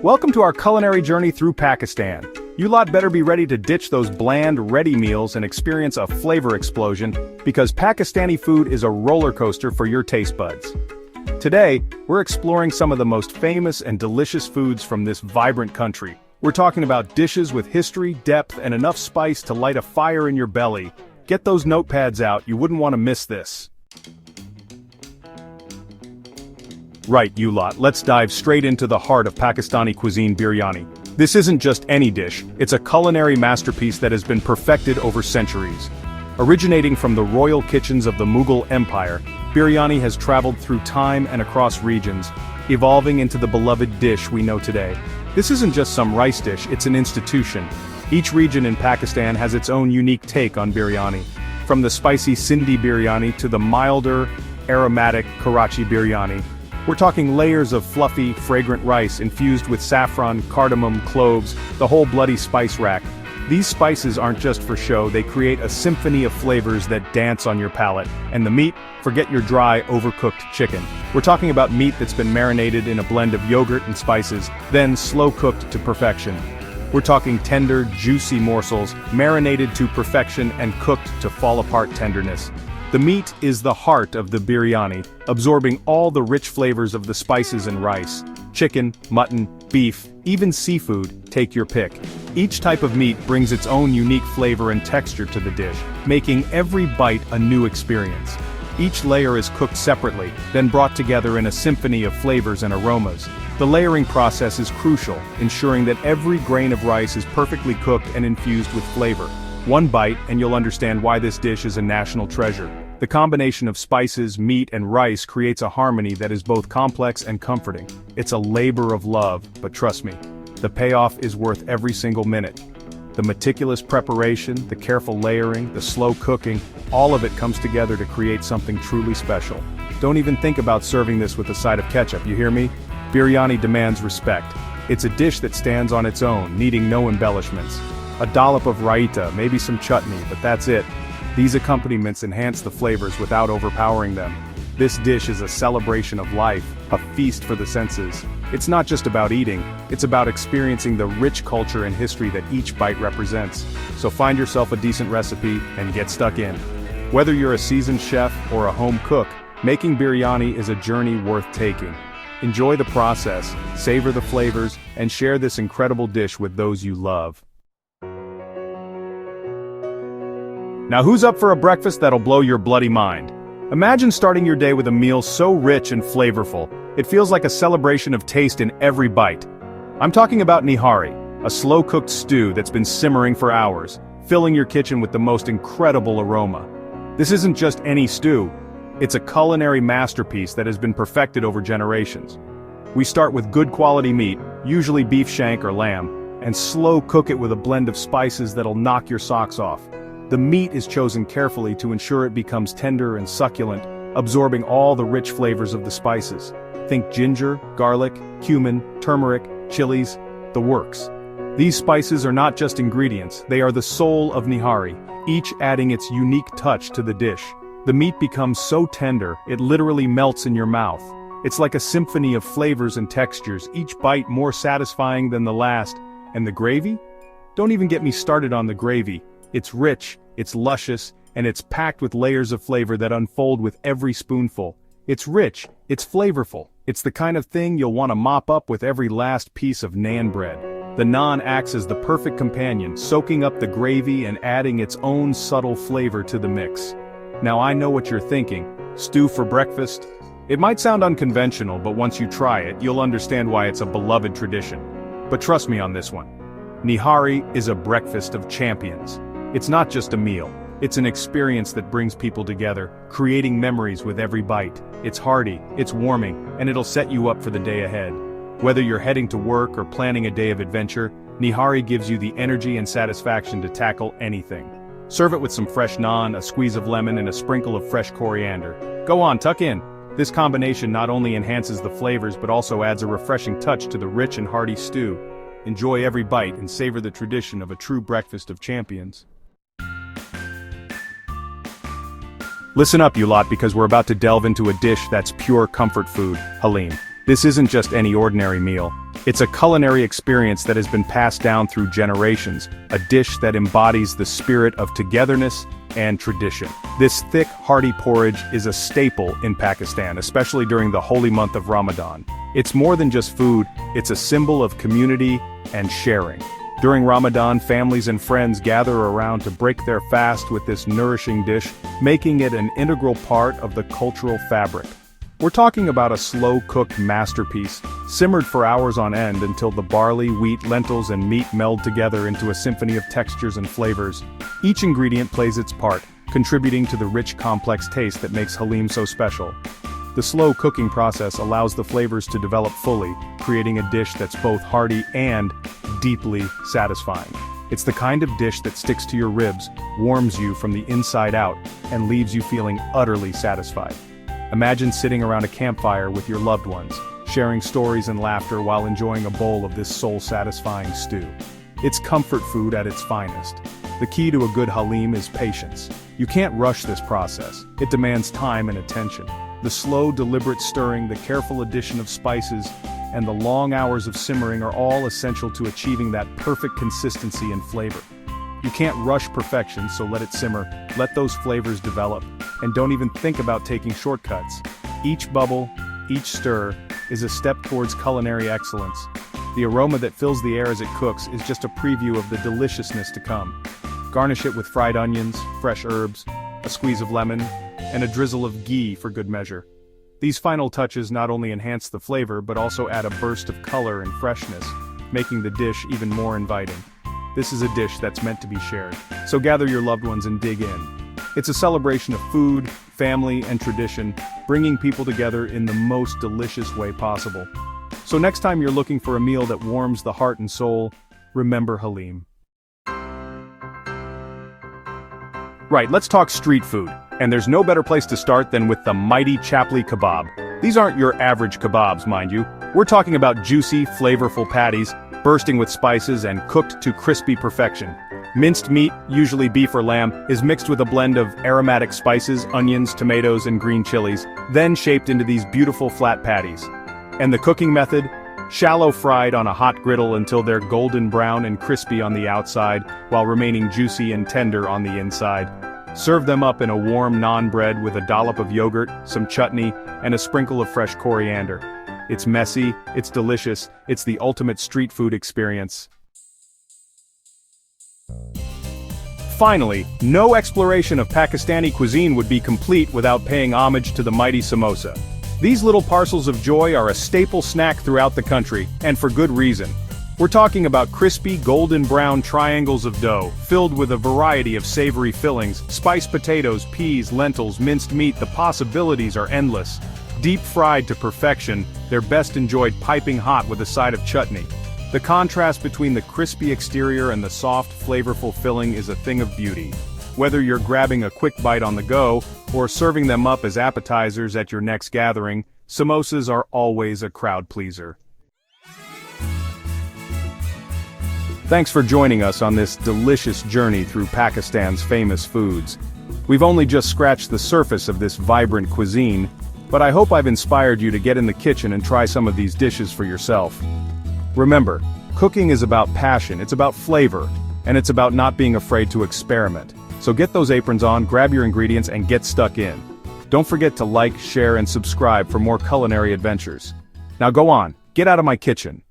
Welcome to our culinary journey through Pakistan. You lot better be ready to ditch those bland, ready meals and experience a flavor explosion, because Pakistani food is a roller coaster for your taste buds. Today, we're exploring some of the most famous and delicious foods from this vibrant country. We're talking about dishes with history, depth, and enough spice to light a fire in your belly. Get those notepads out, you wouldn't want to miss this. Right, you lot, let's dive straight into the heart of Pakistani cuisine, biryani. This isn't just any dish, it's a culinary masterpiece that has been perfected over centuries. Originating from the royal kitchens of the Mughal Empire, biryani has traveled through time and across regions, evolving into the beloved dish we know today. This isn't just some rice dish, it's an institution. Each region in Pakistan has its own unique take on biryani. From the spicy Sindhi biryani to the milder, aromatic Karachi biryani. We're talking layers of fluffy, fragrant rice infused with saffron, cardamom, cloves, the whole bloody spice rack. These spices aren't just for show, they create a symphony of flavors that dance on your palate. And the meat? Forget your dry, overcooked chicken. We're talking about meat that's been marinated in a blend of yogurt and spices, then slow-cooked to perfection. We're talking tender, juicy morsels, marinated to perfection and cooked to fall-apart tenderness. The meat is the heart of the biryani, absorbing all the rich flavors of the spices and rice. Chicken, mutton, beef, even seafood, take your pick. Each type of meat brings its own unique flavor and texture to the dish, making every bite a new experience. Each layer is cooked separately, then brought together in a symphony of flavors and aromas. The layering process is crucial, ensuring that every grain of rice is perfectly cooked and infused with flavor. One bite and you'll understand why this dish is a national treasure. The combination of spices, meat, and rice creates a harmony that is both complex and comforting. It's a labor of love, but trust me, the payoff is worth every single minute. The meticulous preparation, the careful layering, the slow cooking, all of it comes together to create something truly special. Don't even think about serving this with a side of ketchup, you hear me? Biryani demands respect. It's a dish that stands on its own, needing no embellishments. A dollop of raita, maybe some chutney, but that's it. These accompaniments enhance the flavors without overpowering them. This dish is a celebration of life, a feast for the senses. It's not just about eating, it's about experiencing the rich culture and history that each bite represents. So find yourself a decent recipe and get stuck in. Whether you're a seasoned chef or a home cook, making biryani is a journey worth taking. Enjoy the process, savor the flavors, and share this incredible dish with those you love. Now who's up for a breakfast that'll blow your bloody mind? Imagine starting your day with a meal so rich and flavorful, it feels like a celebration of taste in every bite. I'm talking about nihari, a slow-cooked stew that's been simmering for hours, filling your kitchen with the most incredible aroma. This isn't just any stew, it's a culinary masterpiece that has been perfected over generations. We start with good quality meat, usually beef shank or lamb, and slow cook it with a blend of spices that'll knock your socks off. The meat is chosen carefully to ensure it becomes tender and succulent, absorbing all the rich flavors of the spices. Think ginger, garlic, cumin, turmeric, chilies, the works. These spices are not just ingredients, they are the soul of nihari, each adding its unique touch to the dish. The meat becomes so tender, it literally melts in your mouth. It's like a symphony of flavors and textures, each bite more satisfying than the last. And the gravy? Don't even get me started on the gravy. It's rich, it's luscious, and it's packed with layers of flavor that unfold with every spoonful. It's rich, it's flavorful, it's the kind of thing you'll want to mop up with every last piece of naan bread. The naan acts as the perfect companion, soaking up the gravy and adding its own subtle flavor to the mix. Now I know what you're thinking, stew for breakfast? It might sound unconventional, but once you try it, you'll understand why it's a beloved tradition. But trust me on this one. Nihari is a breakfast of champions. It's not just a meal, it's an experience that brings people together, creating memories with every bite. It's hearty, it's warming, and it'll set you up for the day ahead. Whether you're heading to work or planning a day of adventure, nihari gives you the energy and satisfaction to tackle anything. Serve it with some fresh naan, a squeeze of lemon, and a sprinkle of fresh coriander. Go on, tuck in. This combination not only enhances the flavors but also adds a refreshing touch to the rich and hearty stew. Enjoy every bite and savor the tradition of a true breakfast of champions. Listen up, you lot, because we're about to delve into a dish that's pure comfort food, halim. This isn't just any ordinary meal. It's a culinary experience that has been passed down through generations, a dish that embodies the spirit of togetherness and tradition. This thick, hearty porridge is a staple in Pakistan, especially during the holy month of Ramadan. It's more than just food, it's a symbol of community and sharing. During Ramadan, families and friends gather around to break their fast with this nourishing dish, making it an integral part of the cultural fabric. We're talking about a slow-cooked masterpiece, simmered for hours on end until the barley, wheat, lentils, and meat meld together into a symphony of textures and flavors. Each ingredient plays its part, contributing to the rich, complex taste that makes halim so special. The slow cooking process allows the flavors to develop fully, creating a dish that's both hearty and deeply satisfying. It's the kind of dish that sticks to your ribs, warms you from the inside out, and leaves you feeling utterly satisfied. Imagine sitting around a campfire with your loved ones, sharing stories and laughter while enjoying a bowl of this soul-satisfying stew. It's comfort food at its finest. The key to a good halim is patience. You can't rush this process. It demands time and attention. The slow, deliberate stirring, the careful addition of spices, and the long hours of simmering are all essential to achieving that perfect consistency and flavor. You can't rush perfection, so let it simmer, let those flavors develop, and don't even think about taking shortcuts. Each bubble, each stir, is a step towards culinary excellence. The aroma that fills the air as it cooks is just a preview of the deliciousness to come. Garnish it with fried onions, fresh herbs, a squeeze of lemon, and a drizzle of ghee for good measure. These final touches not only enhance the flavor but also add a burst of color and freshness, making the dish even more inviting. This is a dish that's meant to be shared, so gather your loved ones and dig in. It's a celebration of food, family, and tradition, bringing people together in the most delicious way possible. So next time you're looking for a meal that warms the heart and soul, remember halim. Right, let's talk street food. And there's no better place to start than with the mighty chapli kebab. These aren't your average kebabs, mind you. We're talking about juicy, flavorful patties, bursting with spices and cooked to crispy perfection. Minced meat, usually beef or lamb, is mixed with a blend of aromatic spices, onions, tomatoes, and green chilies, then shaped into these beautiful flat patties. And the cooking method? Shallow fried on a hot griddle until they're golden brown and crispy on the outside, while remaining juicy and tender on the inside. Serve them up in a warm naan bread with a dollop of yogurt, some chutney, and a sprinkle of fresh coriander. It's messy, it's delicious, it's the ultimate street food experience. Finally, no exploration of Pakistani cuisine would be complete without paying homage to the mighty samosa. These little parcels of joy are a staple snack throughout the country, and for good reason. We're talking about crispy, golden brown triangles of dough, filled with a variety of savory fillings, spiced potatoes, peas, lentils, minced meat. The possibilities are endless. Deep fried to perfection, they're best enjoyed piping hot with a side of chutney. The contrast between the crispy exterior and the soft, flavorful filling is a thing of beauty. Whether you're grabbing a quick bite on the go, or serving them up as appetizers at your next gathering, samosas are always a crowd pleaser. Thanks for joining us on this delicious journey through Pakistan's famous foods. We've only just scratched the surface of this vibrant cuisine, but I hope I've inspired you to get in the kitchen and try some of these dishes for yourself. Remember, cooking is about passion, it's about flavor, and it's about not being afraid to experiment. So get those aprons on, grab your ingredients, and get stuck in. Don't forget to like, share, and subscribe for more culinary adventures. Now go on, get out of my kitchen.